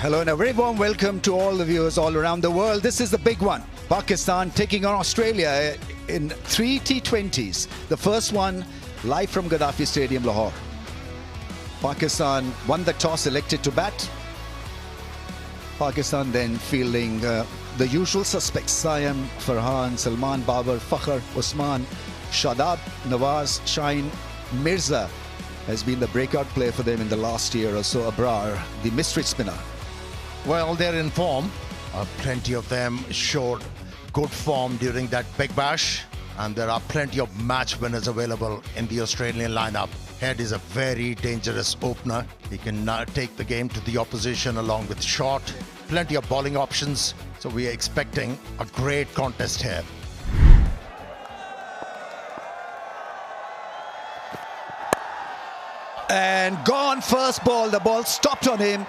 Hello and a very warm welcome to all the viewers all around the world. This is the big one. Pakistan taking on Australia in 3 T20s. The first one live from Gaddafi Stadium, Lahore. Pakistan won the toss, elected to bat. Pakistan then fielding the usual suspects: Saim, Farhan, Salman, Babar, Fakhr, Usman, Shadab, Nawaz, Shaheen, Mirza has been the breakout player for them in the last year or so. Abrar, the mystery spinner. Well, they're in form. Plenty of them showed good form during that Big Bash, and there are plenty of match winners available in the Australian lineup. Head is a very dangerous opener. He can take the game to the opposition along with short. Plenty of bowling options, so we are expecting a great contest here. And gone first ball. The ball stopped on him.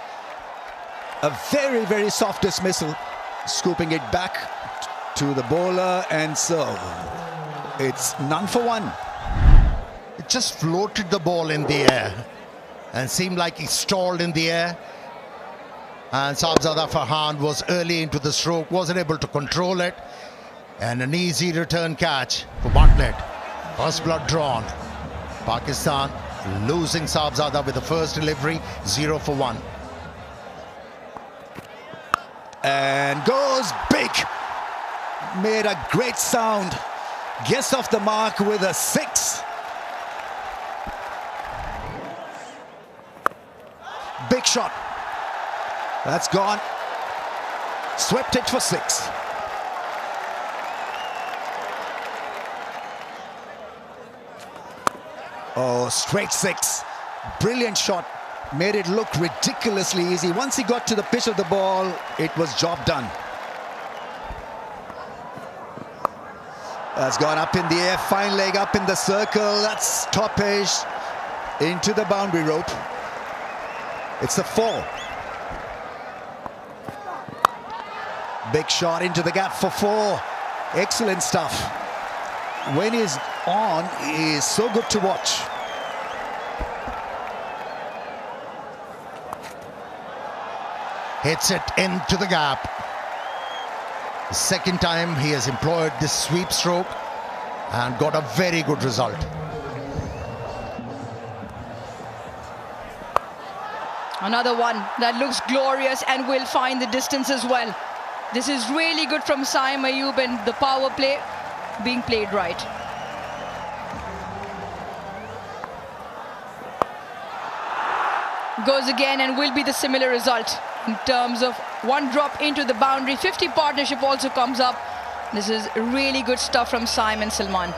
A very, very soft dismissal. Scooping it back to the bowler, and so it's none for one. It just floated the ball in the air and seemed like he stalled in the air. And Sahibzada Farhan was early into the stroke, wasn't able to control it. And an easy return catch for Bartlett. First blood drawn. Pakistan losing Sahibzada with the first delivery, 0 for 1. And goes big. Made a great sound. Gets off the mark with a 6. Big shot. That's gone. Swept it for 6. Oh, straight 6. Brilliant shot. Made it look ridiculously easy. Once he got to the pitch of the ball, it was job done. That's gone up in the air. Fine leg up in the circle. That's topish. Into the boundary rope. It's a 4. Big shot into the gap for 4. Excellent stuff. When he's on, he is so good to watch. Hits it into the gap. The second time he has employed this sweep stroke and got a very good result. Another one that looks glorious and will find the distance as well. This is really good from Saim Ayub, and the power play being played right. Goes again and will be the similar result in terms of one drop into the boundary. 50 partnership also comes up. This is really good stuff from Saim and Salman.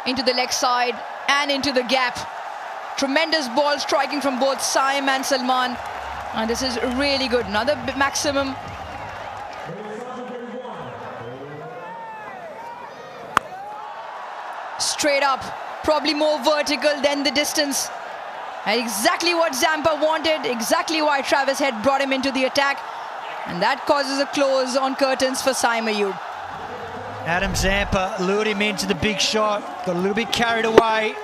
Into the leg side and into the gap. Tremendous ball striking from both Saim and Salman. And this is really good. Another maximum. Straight up, probably more vertical than the distance. And exactly what Zampa wanted, exactly why Travis Head brought him into the attack. And that causes a close on curtains for Saim Ayub. Adam Zampa lured him into the big shot, got a little bit carried away,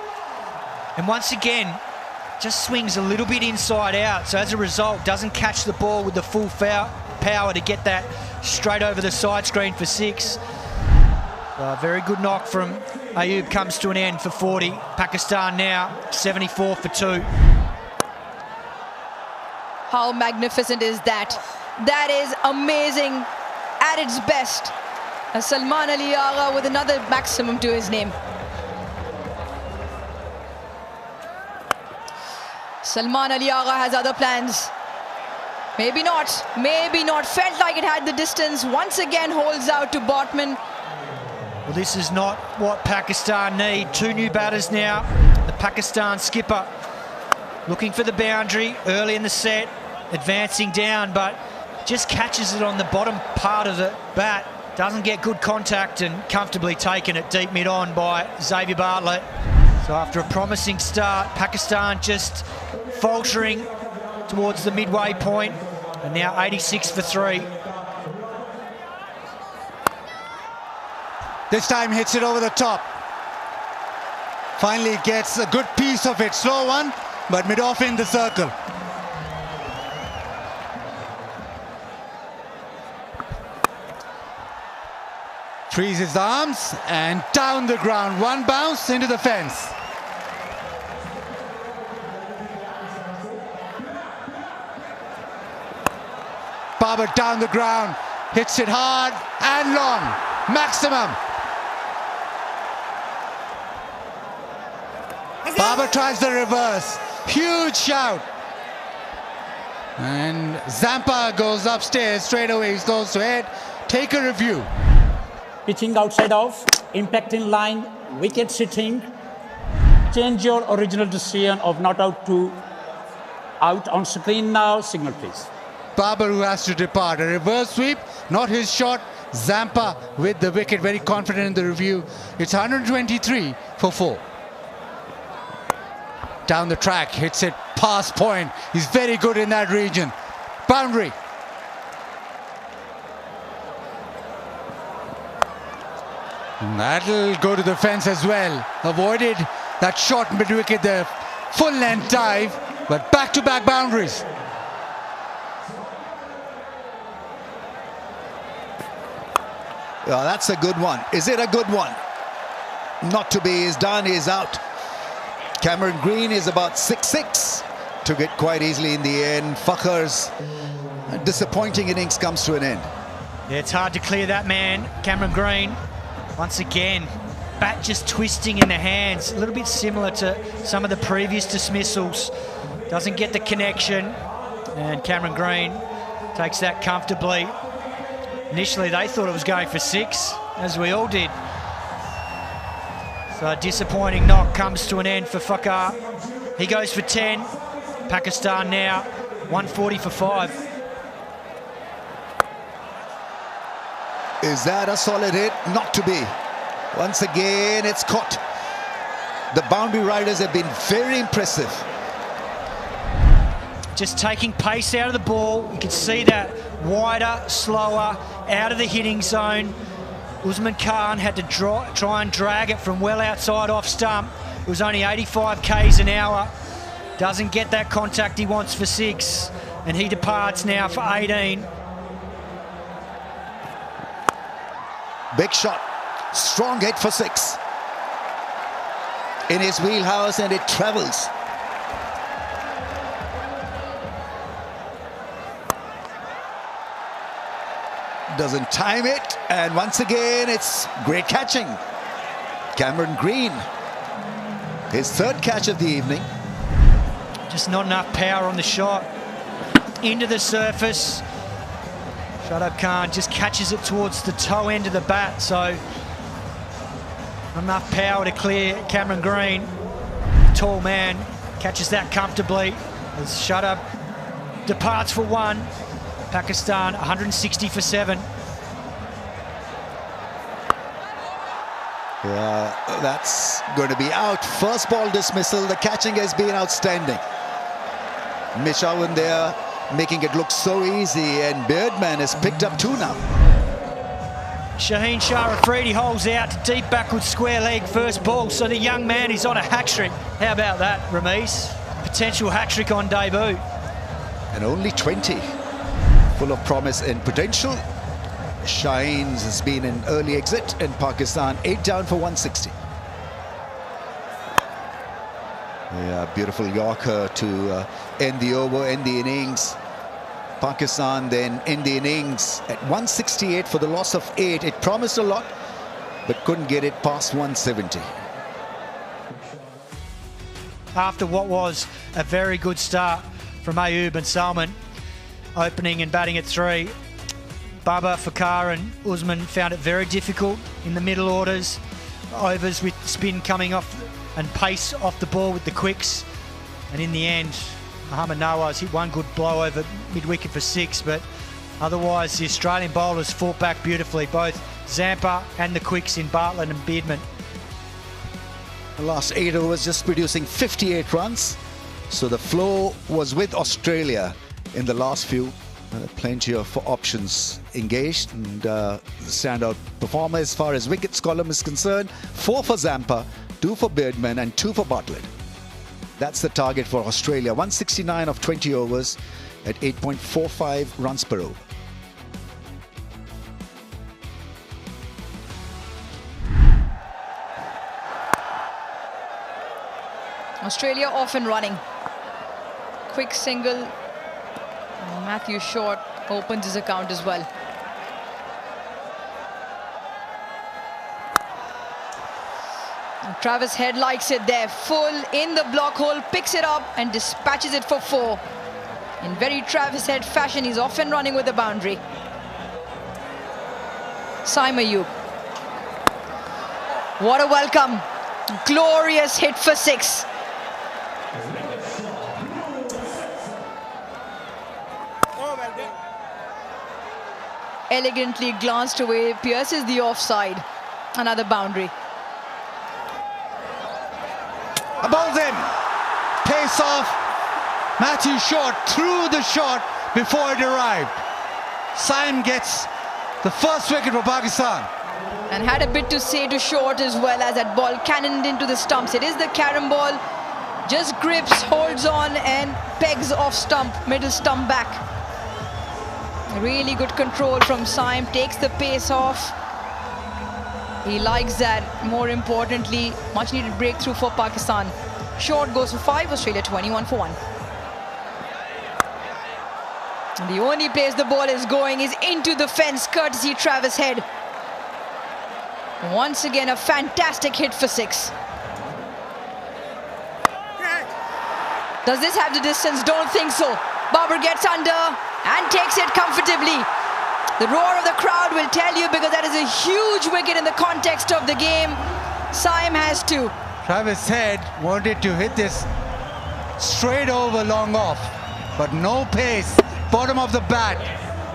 and once again just swings a little bit inside out, so as a result doesn't catch the ball with the full power to get that straight over the side screen for 6. A very good knock from Ayub comes to an end for 40. Pakistan now 74 for 2. How magnificent is that? That is amazing at its best. Salman Ali Agha with another maximum to his name. Salman Ali Agha has other plans. Maybe not. Maybe not. Felt like it had the distance. Once again holds out to Botman. Well, this is not what Pakistan need. 2 new batters now. The Pakistan skipper looking for the boundary early in the set, advancing down, but just catches it on the bottom part of the bat. Doesn't get good contact and comfortably taken it deep mid-on by Xavier Bartlett. So after a promising start, Pakistan just faltering towards the midway point, and now 86 for 3. This time hits it over the top. Finally gets a good piece of it. Slow one, but mid-off in the circle. Frees his arms and down the ground. One bounce into the fence. Babar down the ground, hits it hard and long, maximum. Babar tries the reverse, huge shout. And Zampa goes upstairs straight away, he's close to head. Take a review. Pitching outside off, impact in line, wicket sitting. Change your original decision of not out to out on screen now. Signal please. Babar who has to depart. A reverse sweep, not his shot. Zampa with the wicket, very confident in the review. It's 123 for 4. Down the track, hits it past point. He's very good in that region. Boundary. And that'll go to the fence as well. Avoided that short mid-wicket, the full length dive, but back-to-back boundaries. Yeah, that's a good one. Is it a good one? Not to be. He's done. He's out. Cameron Green is about 6-6. Took it quite easily in the end. Fakhar's disappointing innings comes to an end. Yeah, it's hard to clear that man. Cameron Green, once again, bat just twisting in the hands. A little bit similar to some of the previous dismissals. Doesn't get the connection. And Cameron Green takes that comfortably. Initially, they thought it was going for 6, as we all did. So a disappointing knock comes to an end for Fakhar. He goes for 10. Pakistan now 140 for 5. Is that a solid hit? Not to be. Once again, it's caught. The boundary riders have been very impressive. Just taking pace out of the ball. You can see that wider, slower, out of the hitting zone. Usman Khan had to try and drag it from well outside off stump. It was only 85 k's an hour. Doesn't get that contact he wants for 6. And he departs now for 18. Big shot. Strong hit for 6. In his wheelhouse, and it travels. Doesn't time it, and once again it's great catching. Cameron Green, his 3rd catch of the evening. Just not enough power on the shot. Into the surface. Shadab Khan just catches it towards the toe end of the bat, so not enough power to clear Cameron Green. Tall man catches that comfortably as Shadab departs for 1. Pakistan 160 for 7. That's going to be out. First ball dismissal. The catching has been outstanding. Mishawan there making it look so easy, and Beardman has picked up 2 now. Shaheen Shah Afridi holds out to deep backward square leg first ball, so the young man is on a hat-trick. How about that, Ramesh? Potential hat-trick on debut. And only 20. Full of promise and potential. Shaheen's has been an early exit, and Pakistan 8 down for 160. Yeah, beautiful Yorker to end the over, end the innings. Pakistan then end the innings at 168 for the loss of 8. It promised a lot, but couldn't get it past 170. After what was a very good start from Ayub and Salman, opening and batting at 3, Babar, Fakhar and Usman found it very difficult in the middle orders. Overs with spin coming off and pace off the ball with the quicks. And in the end, Muhammad Nawaz hit one good blow over mid-wicket for 6, but otherwise the Australian bowlers fought back beautifully, both Zampa and the quicks in Bartlett and Beardman. The last 8 overs just producing 58 runs. So the flow was with Australia in the last few. Plenty of options engaged, and the standout performer as far as wickets column is concerned, 4 for Zampa, 2 for Beardman and 2 for Bartlett. That's the target for Australia. 169 of 20 overs at 8.45 runs per over. Australia off and running. Quick single. Matthew Short opens his account as well. And Travis Head likes it there. Full in the block hole, picks it up and dispatches it for 4. In very Travis Head fashion, he's off and running with the boundary. Saim Ayub. What a welcome. Glorious hit for 6. Elegantly glanced away, pierces the offside. Another boundary. Ball's in. Pace off. Matthew Short threw the shot before it arrived. Saim gets the first wicket for Pakistan. And had a bit to say to Short as well, as that ball cannoned into the stumps. It is the carom ball. Just grips, holds on and pegs off stump, middle stump back. Really good control from Saim, takes the pace off. He likes that. More importantly, much needed breakthrough for Pakistan. Short goes for 5, Australia 21 for 1. And the only place the ball is going is into the fence, courtesy Travis Head. Once again, a fantastic hit for 6. Does this have the distance? Don't think so. Babar gets under and takes it comfortably. The roar of the crowd will tell you, because that is a huge wicket in the context of the game. Saim has 2. Travis Head wanted to hit this straight over long off, but no pace, bottom of the bat,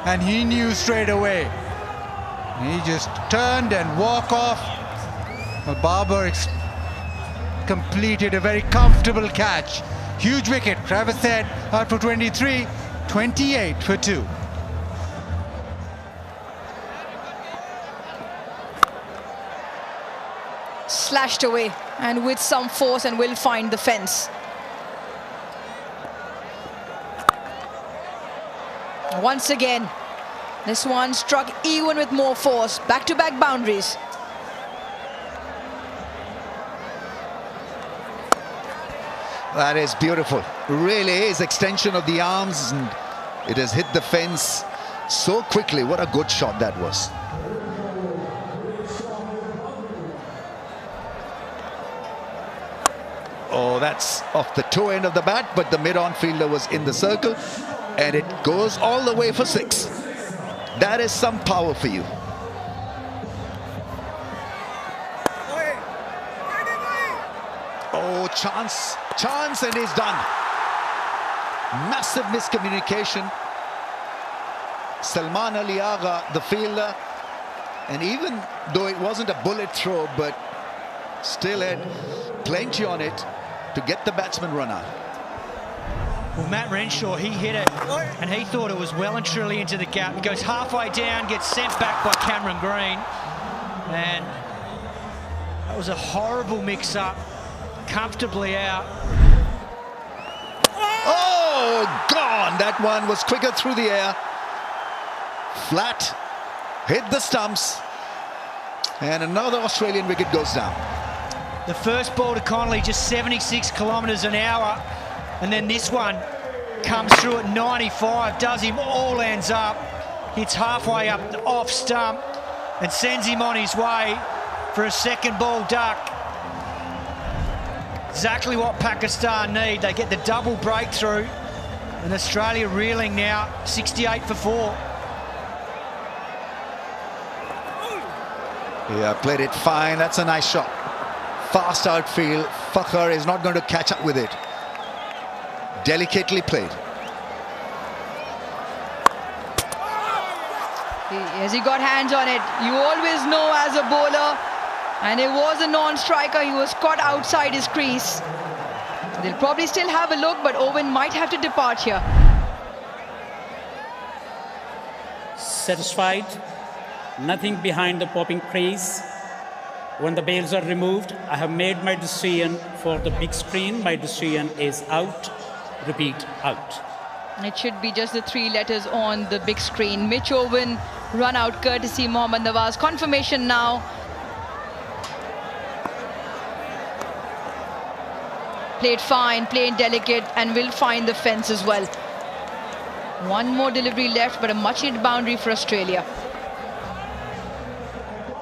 and he knew straight away. He just turned and walked off. Babar completed a very comfortable catch. Huge wicket. Travis Head out for 23, 28 for 2. Slashed away and with some force, and will find the fence. Once again, this one struck even with more force. Back-to-back boundaries. That is beautiful. Really is extension of the arms, and it has hit the fence so quickly. What a good shot that was. Oh, that's off the toe end of the bat, but the mid-on fielder was in the circle, and it goes all the way for 6. That is some power for you. Oh, chance, and he's done. Massive miscommunication. Salman Ali Agha, the fielder, and even though it wasn't a bullet throw, but still had plenty on it to get the batsman run out. Well, Matt Renshaw, he hit it, and he thought it was well and truly into the gap. He goes halfway down, gets sent back by Cameron Green, and that was a horrible mix-up. Comfortably out. Oh, gone! That one was quicker through the air. Flat, hit the stumps, and another Australian wicket goes down. The first ball to Connolly, just 76 kilometres an hour, and then this one comes through at 95, does him all ends up, hits halfway up the off stump, and sends him on his way for a second ball duck. Exactly what Pakistan need. They get the double breakthrough, and Australia reeling now, 68 for 4. Yeah, played it fine. That's a nice shot. Fast outfield. Fakhar is not going to catch up with it. Delicately played. Has he got hands on it? You always know as a bowler, and it was a non-striker. He was caught outside his crease. They'll probably still have a look, but Owen might have to depart here. Satisfied, nothing behind the popping crease. When the bails are removed, I have made my decision for the big screen. My decision is out. Repeat, out. It should be just the 3 letters on the big screen. Mitch Owen, run out courtesy Mohammad Nawaz. Confirmation now. Played fine, played delicate, and will find the fence as well. One more delivery left, but a much needed boundary for Australia.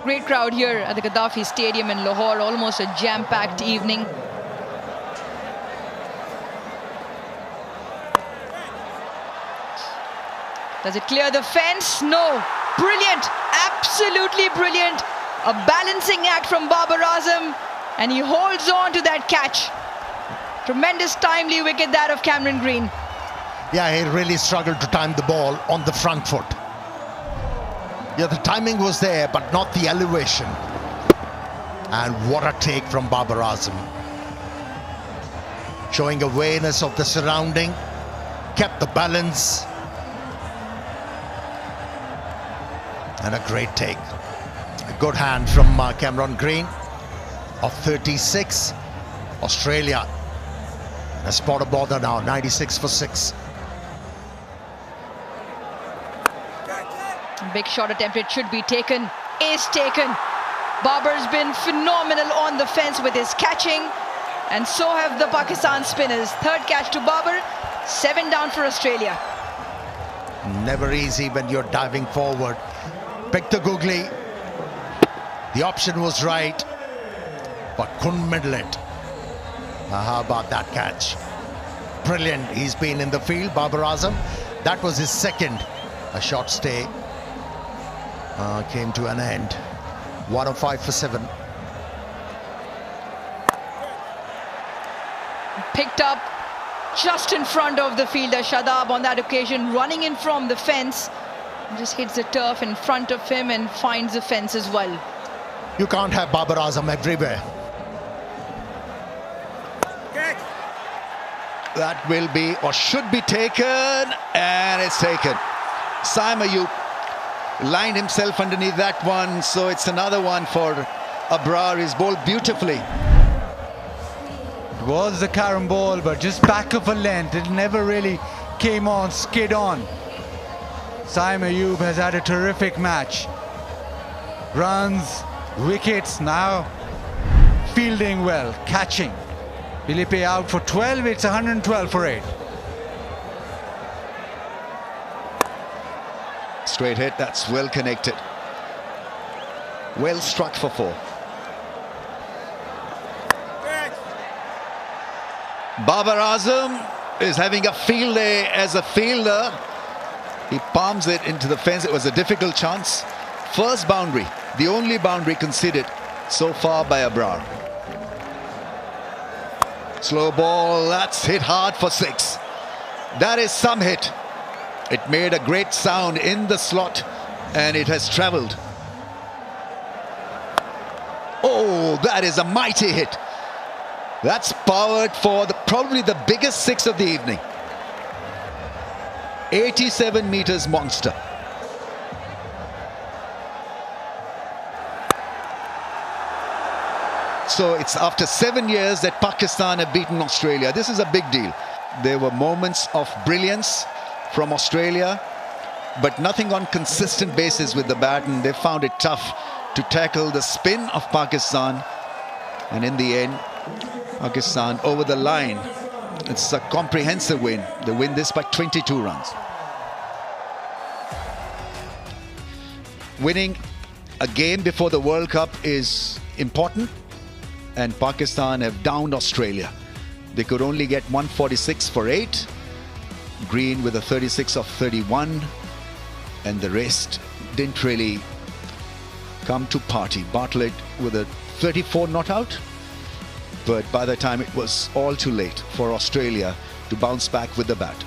Great crowd here at the Gaddafi Stadium in Lahore, almost a jam-packed evening. Does it clear the fence? No. Brilliant, absolutely brilliant. A balancing act from Babar Azam, and he holds on to that catch. Tremendous timely wicket that of Cameron Green. Yeah, he really struggled to time the ball on the front foot. Yeah, the timing was there, but not the elevation. And what a take from Babar Azam. Showing awareness of the surrounding, kept the balance. And a great take. A good hand from Cameron Green of 36. Australia in a spot of bother now, 96 for 6. Big shot attempt, it should be taken, is taken. Babar's been phenomenal on the fence with his catching, and so have the Pakistan spinners. Third catch to Babar, 7 down for Australia. Never easy when you're diving forward. Pick the googly. The option was right, but couldn't middle it. How about that catch? Brilliant. He's been in the field, Babar Azam. That was his second. A short stay came to an end. 105 for 7. Picked up just in front of the fielder Shadab on that occasion, running in from the fence. Just hits the turf in front of him and finds the fence as well. You can't have Babar Azam everywhere. That will be, or should be taken, and it's taken. Saim Ayub lined himself underneath that one, so it's another one for Abrar. He's bowled beautifully. It was the carom ball, but just back of a length. It never really came on, skid on. Saim Ayub has had a terrific match. Runs, wickets, now fielding well, catching. Philippe out for 12, it's 112 for 8. Straight hit, that's well connected. Well struck for 4. Babar Azam is having a field day as a fielder. He palms it into the fence. It was a difficult chance. First boundary, the only boundary conceded so far by Abrar. Slow ball, that's hit hard for 6. That is some hit. It made a great sound in the slot and it has travelled. Oh, that is a mighty hit. That's powered for probably the biggest 6 of the evening. 87 meters monster. So it's after 7 years that Pakistan have beaten Australia. This is a big deal. There were moments of brilliance from Australia, but nothing on consistent basis with the bat, and they found it tough to tackle the spin of Pakistan. And in the end, Pakistan over the line. It's a comprehensive win. They win this by 22 runs. Winning a game before the World Cup is important, and Pakistan have downed Australia. They could only get 146 for 8. Green with a 36 of 31, and the rest didn't really come to party. Bartlett with a 34 not out, but by the time it was all too late for Australia to bounce back with the bat.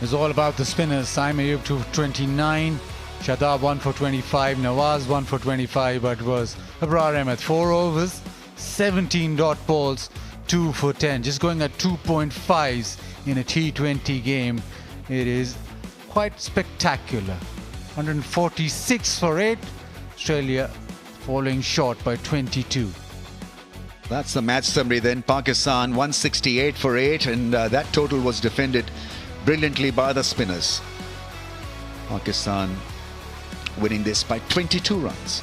It's all about the spinners. Saim Ayub 229, Shadab 1 for 25, Nawaz 1 for 25, but it was Abrar Ahmed 4 overs, 17 dot balls, 2 for 10, just going at 2.5s in a T20 game. It is quite spectacular. 146 for 8, Australia falling short by 22. That's the match summary then. Pakistan 168 for 8, and that total was defended brilliantly by the spinners. Pakistan winning this by 22 runs.